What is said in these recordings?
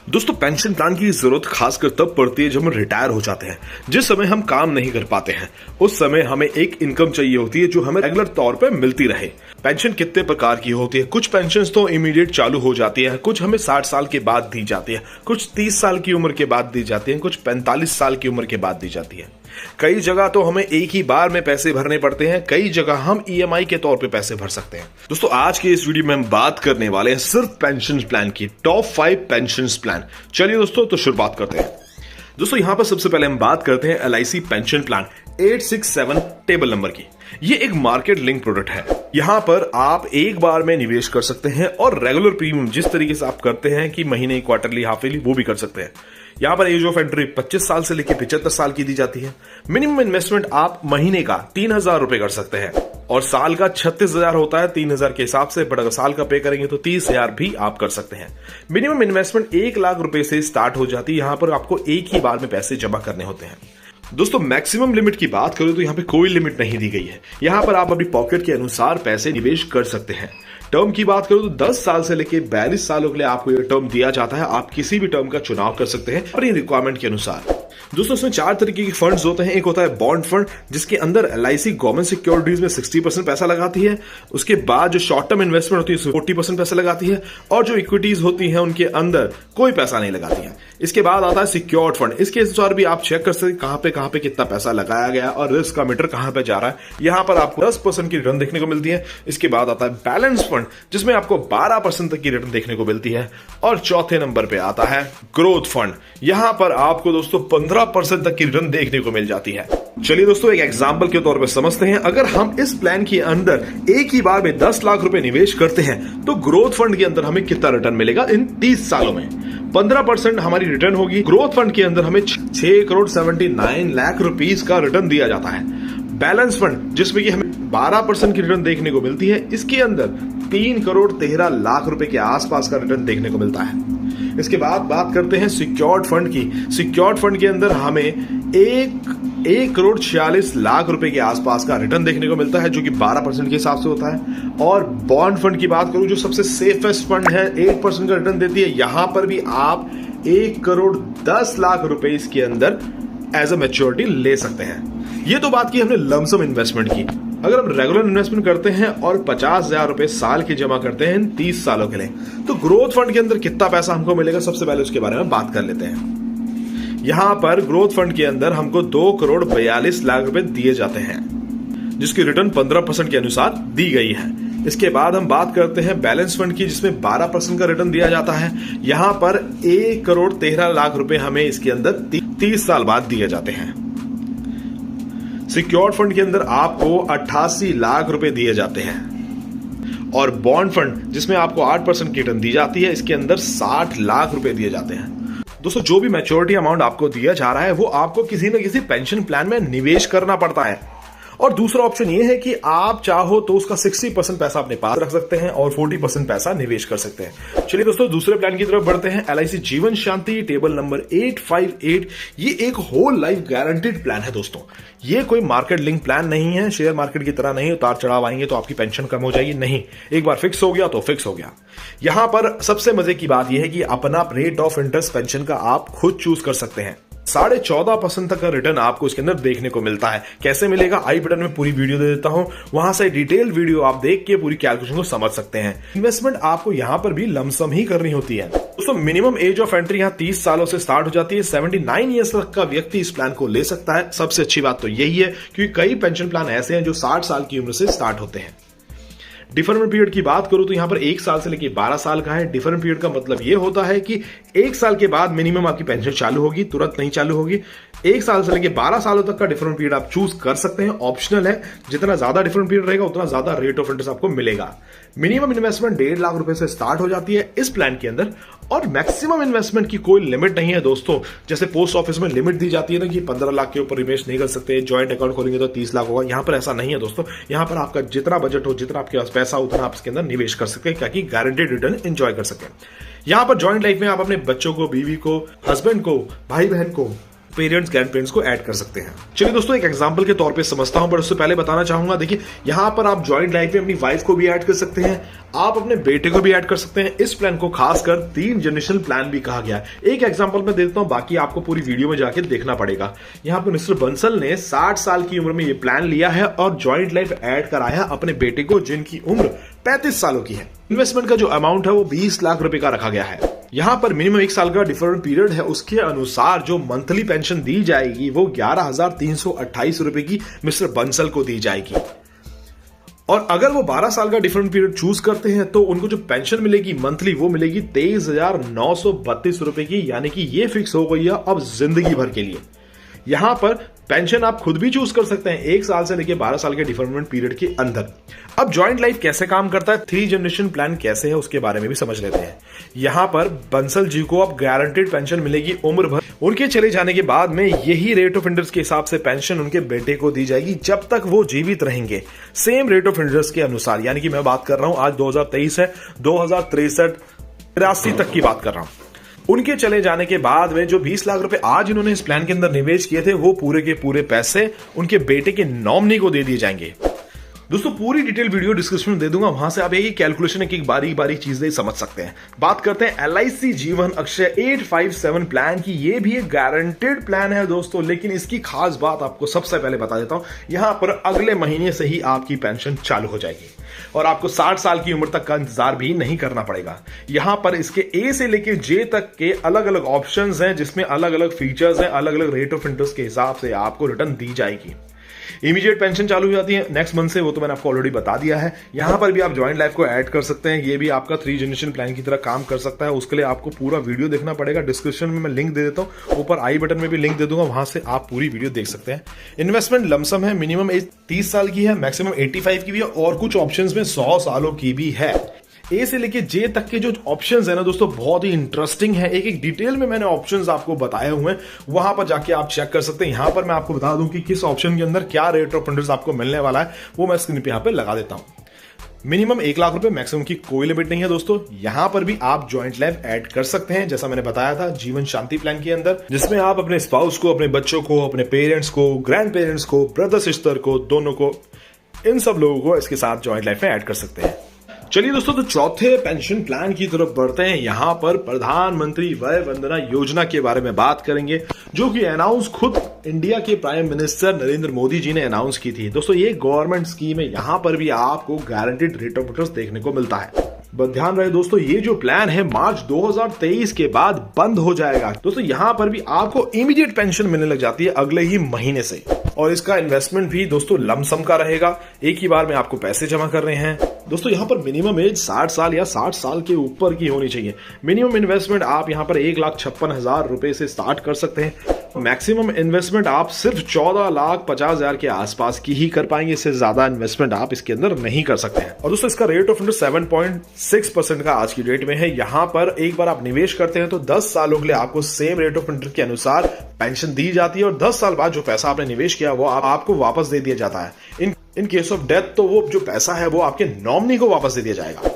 दोस्तों pension plan की जरूरत खासकर तब पड़ती है जब हम रिटायर हो जाते हैं। जिस समय हम काम नहीं कर पाते हैं उस समय हमें एक इनकम चाहिए होती है जो हमें रेगुलर तौर पे मिलती रहे। पेंशन कितने प्रकार की होती है? कुछ पेंशन तो इमीडिएट चालू हो जाती है, कुछ हमें 60 साल के बाद दी जाती है, कुछ 30 साल की उम्र के बाद दी जाती है, कुछ 45 साल की उम्र के बाद दी जाती है। कई जगह तो हमें एक ही बार में पैसे भरने पड़ते हैं, कई जगह हम ईएमआई के तौर पे पैसे भर सकते हैं। दोस्तों आज के इस वीडियो में हम बात करने वाले हैं सिर्फ पेंशन प्लान की, टॉप 5 पेंशन प्लान। चलिए दोस्तों तो शुरुआत करते हैं। दोस्तों यहां पर सबसे पहले हम बात करते हैं LIC pension plan 867 table number की। ये एक मार्केट लिंक प्रोडक्ट है। यहां पर आप एक बार में निवेश कर सकते हैं और रेगुलर प्रीमियम जिस तरीके से आप करते हैं कि महीने, क्वार्टरली, हाफ ईयरली, वो भी कर सकते हैं। यहां पर एज ऑफ एंट्री 25 साल से लेकर 75 साल की दी जाती है। मिनिमम इन्वेस्टमेंट आप महीने का 3000 रुपए कर सकते हैं और साल का 36,000 होता है 3000 के हिसाब से, बट अगर साल का पे करेंगे तो 30,000 भी आप कर सकते हैं। मिनिमम इन्वेस्टमेंट 1 लाख रुपए से स्टार्ट हो जाती है। यहां पर आपको एक ही बार में पैसे जमा करने होते हैं। दोस्तों मैक्सिमम लिमिट की बात करें तो यहां पे कोई लिमिट नहीं दी गई है। यहां पर आप अपनी पॉकेट के अनुसार पैसे निवेश कर सकते हैं। टर्म की बात करो तो 10 साल से लेकर 42 सालों के लिए आपको यह टर्म दिया जाता है। आप किसी भी टर्म का चुनाव कर सकते हैं अपनी रिक्वायरमेंट के अनुसार। दोस्तों इसमें 4 तरीके के फंड्स होते हैं। एक होता है बॉन्ड फंड, जिसके अंदर LIC गवर्नमेंट सिक्योरिटीज में 60% पैसा लगाती है। उसके बाद जो शॉर्ट टर्म इन्वेस्टमेंट होती है उसमें 40% पैसा लगाती है और जो इक्विटीज होती है उनके अंदर कोई पैसा नहीं लगाती है। इसके बाद आता है सिक्योर्ड फंड। इसके अनुसार भी आप चेक कर सकते हैं कहां पे कितना पैसा लगाया गया और रिस्क का मीटर कहां पे जा रहा है। यहां पर आपको 10% की रिटर्न देखने को मिलती है। इसके बाद आता है बैलेंस फंड, जिसमें आपको 12% तक की रिटर्न देखने को मिलती है। और चौथे नंबर पे आता है ग्रोथ फंड। यहां पर आपको दोस्तों 15% तक की रिटर्न देखने को मिल जाती है। चलिए दोस्तों एक एग्जांपल के तौर पर समझते हैं। अगर हम इस प्लान के अंदर एक ही बार में 10 लाख रुपए निवेश करते हैं तो ग्रोथ फंड के अंदर हमें कितना रिटर्न मिलेगा इन 30 सालों में? 15% हमारी रिटर्न होगी। ग्रोथ फंड के अंदर हमें 6,79 लाख रुपीस का रिटर्न दिया जाता है। बैलेंस फंड जिसमें कि हमें 12% की रिटर्न देखने को मिलती है, इसके अंदर 3,13 लाख रुपए के आसपास का रिटर्न देखने को मिलता है। इसके बाद बात करते हैं सिक्योर्ड फंड की। सिक्योर्ड फंड के अंदर हमें 1,46 लाख रुपए के आसपास का रिटर्न देखने को मिलता है, जो कि 12% के हिसाब से होता है। और बॉन्ड फंड की बात करूं जो सबसे सेफेस्ट फंड है, 8% का रिटर्न देती है। यहां पर भी आप 1,10 लाख रुपए इसके अंदर एज अ मैच्योरिटी ले सकते हैं। ये तो बात की हमने लमसम इन्वेस्टमेंट की। अगर हम रेगुलर इन्वेस्टमेंट करते हैं और 50,000 रुपए साल के जमा करते हैं 30 सालों के लिए, तो ग्रोथ फंड के अंदर कितना पैसा हमको मिलेगा, सबसे पहले उसके बारे में बात कर लेते हैं। यहां पर ग्रोथ फंड के अंदर हमको 2,42 लाख रुपए दिए जाते हैं, जिसकी रिटर्न 15% के अनुसार दी गई है। इसके बाद हम बात करते हैं बैलेंस फंड की, जिसमें 12% का रिटर्न दिया जाता है। यहां पर 1,13 लाख रुपए हमें इसके अंदर 30 साल बाद दिए जाते हैं। सिक्योर्ड फंड के अंदर आपको 88 लाख रुपए दिए जाते हैं। और बॉन्ड फंड जिसमें आपको 8% की रिटर्न दी जाती है, इसके अंदर 60 लाख रुपए दिए जाते हैं। दोस्तों जो भी मैच्योरिटी अमाउंट आपको दिया जा रहा है वो आपको किसी न किसी पेंशन प्लान में निवेश करना पड़ता है। और दूसरा ऑप्शन ये है कि आप चाहो तो उसका 60% पैसा अपने पास रख सकते हैं और 40% पैसा निवेश कर सकते हैं। चलिए दोस्तों दूसरे प्लान की तरफ बढ़ते हैं। LIC जीवन शांति टेबल नंबर 858। ये एक होल लाइफ गारंटीड प्लान है दोस्तों। ये कोई मार्केट लिंक प्लान नहीं है, शेयर मार्केट की तरह नहीं उतार चढ़ाव आएंगे तो आपकी पेंशन कम हो जाएगी, नहीं। एक बार फिक्स हो गया तो फिक्स हो गया। यहां पर सबसे मजे की बात यह है कि अपना रेट ऑफ इंटरेस्ट पेंशन का आप खुद चूज कर सकते हैं। 14.5% तक का रिटर्न आपको इसके अंदर देखने को मिलता है। कैसे मिलेगा, आई बटन में पूरी वीडियो दे देता हूं, वहां से डिटेल वीडियो आप देख के पूरी कैलकुलेशन को समझ सकते हैं। इन्वेस्टमेंट आपको यहां पर भी लमसम ही करनी होती है। दोस्तों मिनिमम एज ऑफ एंट्री यहां 30 सालों से स्टार्ट हो जाती है। 79 ईयर्स तक का व्यक्ति इस प्लान को ले सकता है। सबसे अच्छी बात तो यही है क्योंकि कई पेंशन प्लान ऐसे हैं जो 60 साल की उम्र से स्टार्ट होते हैं। डिफरमेंट पीरियड की बात करूं तो यहां पर 1 साल से लेकर 12 साल का है। डिफरमेंट पीरियड का मतलब यह होता है कि 1 साल के बाद मिनिमम आपकी पेंशन चालू होगी, तुरंत नहीं चालू होगी। 1 साल से लेकर 12 सालों तक का डिफरमेंट पीरियड आप चूज कर सकते हैं, ऑप्शनल है। जितना ज्यादा डिफरमेंट पीरियड रहेगा उतना ज्यादा रेट ऑफ इंटरेस्ट आपको मिलेगा। मिनिमम इन्वेस्टमेंट 1.5 लाख रुपए से स्टार्ट हो जाती है इस प्लान के अंदर और मैक्सिमम इन्वेस्टमेंट की कोई लिमिट नहीं है दोस्तों। जैसे पोस्ट ऑफिस में लिमिट दी जाती है ना कि 15 लाख के ऊपर निवेश नहीं कर सकते, ज्वाइंट अकाउंट खोलेंगे तो 30 लाख होगा। यहां पर ऐसा नहीं है दोस्तों। यहां पर आपका जितना बजट हो, जितना आपके पास पैसा उतना आप इसके अंदर निवेश कर सकते हैं ताकि गारंटेड रिटर्न एंजॉय कर सकें। यहां पर ज्वाइंट लाइफ में आप अपने बच्चों को, बीवी को, हस्बैंड को, भाई बहन को पेरेंट्स ग्रैंड पेरेंट्स को ऐड कर सकते हैं। चलिए दोस्तों एक एग्जांपल के तौर पे समझता हूं, पर उससे पहले बताना चाहूंगा, देखिए यहां पर आप जॉइंट लाइफ में अपनी वाइफ को भी ऐड कर सकते हैं, आप अपने बेटे को भी ऐड कर सकते हैं। इस प्लान को खासकर 3 जनरेशन प्लान भी कहा गया है। एक एग्जांपल मैं देता हूं, बाकी आपको पूरी वीडियो में जाके देखना पड़ेगा। यहां पर मिस्टर बंसल ने 60 साल की उम्र में ये प्लान लिया है और जॉइंट लाइफ ऐड कराया अपने बेटे को, जिनकी उम्र 35 सालों की है। इन्वेस्टमेंट का जो अमाउंट है वो 20 लाख रुपए का रखा गया है। यहां पर मिनिमम 1 साल का डिफरेंट पीरियड है, उसके अनुसार जो मंथली पेंशन दी जाएगी वो 11,328 रुपए की मिस्टर बंसल को दी जाएगी। और अगर वो 12 साल का डिफरेंट पीरियड चूज करते हैं तो उनको जो पेंशन मिलेगी मंथली वो मिलेगी 23,932 रुपए की, यानी कि ये फिक्स हो गई है अब जिंदगी भर के लिए। यहां पर पेंशन आप खुद भी चूज कर सकते हैं 1 साल से लेकर 12 साल के डिफरेंट पीरियड के अंदर। अब जॉइंट लाइफ कैसे काम करता है, 3 जनरेशन प्लान कैसे है, उसके बारे में भी समझ लेते हैं। यहां पर बंसल जी को अब गारंटेड पेंशन मिलेगी उम्र भर। उनके चले जाने के बाद में यही रेट ऑफ इंटरेस्ट के हिसाब से पेंशन उनके बेटे को दी जाएगी जब तक वो जीवित रहेंगे, सेम रेट ऑफ इंटरेस्ट के अनुसार। यानी कि मैं बात कर रहा हूं, आज 2023 है, 2063-83 तक की बात कर रहा हूं। उनके चले जाने के बाद में जो 20 लाख रुपए आज इन्होंने इस प्लान के अंदर निवेश किए थे, वो पूरे के पूरे पैसे उनके बेटे के नॉमिनी को दे दिए जाएंगे। दोस्तों पूरी डिटेल वीडियो डिस्क्रिप्शन में दे दूंगा, वहां से आप एक कैलकुलेशन एक बारी बारी चीजें समझ सकते हैं। बात करते हैं LIC जीवन अक्षय 857 प्लान की। ये भी एक गारंटेड प्लान है दोस्तों, लेकिन इसकी खास बात आपको सबसे पहले बता देता हूं, यहां पर अगले महीने से ही आपकी पेंशन चालू हो जाएगी और आपको 60 साल की उम्र तक का इंतजार भी नहीं करना पड़ेगा। यहां पर इसके ए से लेकर जे तक के अलग अलग ऑप्शंस हैं, जिसमें अलग अलग फीचर्स हैं, अलग अलग रेट ऑफ इंटरेस्ट के हिसाब से आपको रिटर्न दी जाएगी। इमीडिएट पेंशन चालू हो जाती है नेक्स्ट मंथ से, वो तो मैंने आपको ऑलरेडी बता दिया है। यहां पर भी आप जॉइंट लाइफ को ऐड कर सकते हैं, ये भी आपका 3 जनरेशन प्लान की तरह काम कर सकता है। उसके लिए आपको पूरा वीडियो देखना पड़ेगा। डिस्क्रिप्शन में मैं लिंक दे देता हूं, ऊपर आई बटन में भी लिंक दे दूंगा, वहां से आप पूरी वीडियो देख सकते हैं। इन्वेस्टमेंट लमसम है, मिनिमम एज 30 साल की है, मैक्सिमम 85 की भी है और कुछ ऑप्शंस में 100 सालों की भी है। ए से लेके जे तक के जो ऑप्शंस है ना दोस्तों, बहुत ही इंटरेस्टिंग है। एक एक डिटेल में मैंने ऑप्शंस आपको बताए हुए हैं, वहां पर जाके आप चेक कर सकते हैं। यहां पर मैं आपको बता दूं कि किस ऑप्शन के अंदर क्या रेट ऑफ इंटरेस्ट आपको मिलने वाला है, वो मैं स्क्रीन पे यहां पे लगा देता हूं। मिनिमम 1 लाख रुपए, मैक्सिमम की कोई लिमिट नहीं है दोस्तों। यहां पर भी आप जॉइंट लाइफ ऐड कर सकते हैं, जैसा मैंने बताया था जीवन शांति प्लान के अंदर, जिसमें आप अपने स्पाउस को, अपने बच्चों को, अपने पेरेंट्स को, ग्रैंड पेरेंट्स को, ब्रदर सिस्टर को, दोनों को, इन सब लोगों को इसके साथ जॉइंट लाइफ में ऐड कर सकते हैं। चलिए दोस्तों, तो चौथे पेंशन प्लान की तरफ बढ़ते हैं। यहां पर प्रधानमंत्री वय वंदना योजना के बारे में बात करेंगे, जो कि अनाउंस खुद इंडिया के प्राइम मिनिस्टर नरेंद्र मोदी जी ने अनाउंस की थी। दोस्तों ये गवर्नमेंट स्कीम है, यहां पर भी आपको गारंटेड रेट ऑफ इंटरेस्ट देखने को मिलता है। ध्यान रहे दोस्तों, ये जो प्लान है मार्च 2023 के बाद बंद हो जाएगा। दोस्तों यहां पर भी आपको इमीडिएट पेंशन मिलने लग जाती है अगले ही महीने से, और इसका इन्वेस्टमेंट भी दोस्तों लमसम का रहेगा, एक ही बार में आपको पैसे जमा कर रहे हैं। दोस्तों यहां पर मिनिमम एज 60 साल या 60 साल के ऊपर की होनी चाहिए। मिनिमम इन्वेस्टमेंट आप यहां पर 1,56,000 रुपए से स्टार्ट कर सकते हैं। मैक्सिमम इन्वेस्टमेंट आप सिर्फ 14,50,000 के आसपास की ही कर पाएंगे, इससे ज्यादा इन्वेस्टमेंट आप इसके अंदर नहीं कर सकते हैं। और दोस्तों इसका रेट ऑफ इंटरेस्ट 7.6% का आज की डेट में है। यहां पर एक बार आप निवेश करते हैं तो 10 सालों के लिए आपको सेम रेट ऑफ इंटरेस्ट के अनुसार पेंशन दी जाती है, और 10 साल बाद जो पैसा आपने निवेश किया वो आपको वापस दे दिया जाता है। इन केस ऑफ डेथ तो वो जो पैसा है वो आपके नॉमिनी को वापस दे दिया जाएगा।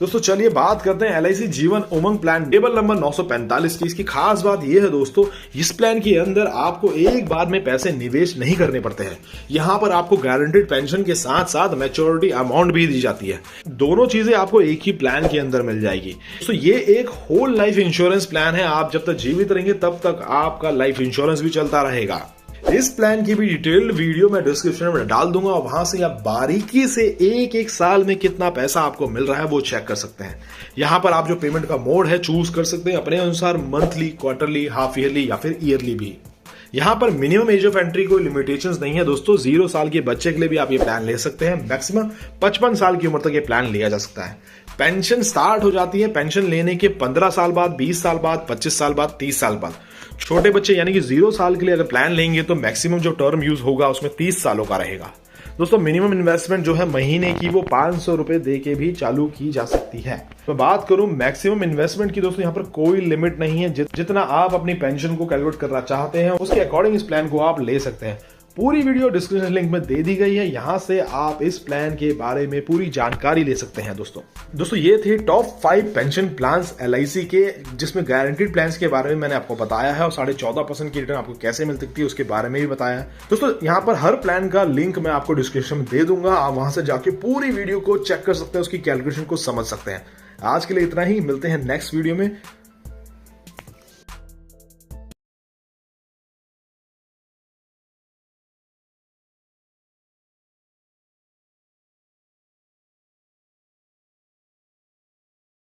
दोस्तों चलिए बात करते हैं LIC Jeevan Umang plan table number 945 की। इसकी खास बात यह है दोस्तों, इस प्लान के अंदर आपको एक बार में पैसे निवेश नहीं करने पड़ते हैं। यहां पर आपको गारंटेड पेंशन के साथ साथ मैच्योरिटी अमाउंट भी दी जाती है। दोनों चीजें आपको एक ही प्लान के अंदर मिल जाएगी। तो ये एक होल लाइफ इंश्योरेंस प्लान है, आप जब तक जीवित रहेंगे तब तक आपका लाइफ इंश्योरेंस भी चलता रहेगा। इस प्लान की भी डिटेल्ड वीडियो मैं डिस्क्रिप्शन में डाल दूंगा, और वहां से आप बारीकी से एक साल में कितना पैसा आपको मिल रहा है वो चेक कर सकते हैं। यहां पर आप जो पेमेंट का मोड है चूज कर सकते हैं अपने अनुसार, मंथली, क्वार्टरली, हाफ ईयरली या फिर ईयरली भी। यहां पर मिनिमम एज ऑफ एंट्री कोई लिमिटेशंस नहीं है दोस्तों। 0 साल के बच्चे के लिए भी आप ये प्लान ले सकते हैं। मैक्सिमम 55 साल की उम्र तक ये प्लान लिया जा सकता है। पेंशन स्टार्ट हो जाती है पेंशन लेने के 15 साल बाद, 20 साल बाद, 25 साल बाद, 30 साल बाद। छोटे बच्चे यानी कि 0 साल के लिए अगर प्लान लेंगे तो मैक्सिमम जो टर्म यूज होगा उसमें 30 सालों का रहेगा। दोस्तों मिनिमम इन्वेस्टमेंट जो है महीने की वो 500 रुपए दे के भी चालू की जा सकती है। तो बात करूं मैक्सिमम इन्वेस्टमेंट की, दोस्तों यहाँ पर कोई लिमिट नहीं है। जितना आप अपनी पेंशन को कैलकुलेट करना चाहते हैं उसके अकॉर्डिंग इस प्लान को आप ले सकते हैं। पूरी वीडियो डिस्क्रिप्शन लिंक में दे दी गई है, यहां से आप इस प्लान के बारे में पूरी जानकारी ले सकते हैं। दोस्तों ये थे टॉप 5 पेंशन प्लान्स LIC के, जिसमें गारंटीड प्लान्स के बारे में मैंने आपको बताया है और 14.5% की रिटर्न आपको कैसे मिल सकती है उसके बारे में भी बताया है। दोस्तों यहाँ पर हर प्लान का लिंक मैं आपको डिस्क्रिप्शन में दे दूंगा, आप वहां से जाके पूरी वीडियो को चेक कर सकते हैं, उसकी कैलकुलेशन को समझ सकते हैं। आज के लिए इतना ही, मिलते हैं नेक्स्ट वीडियो में।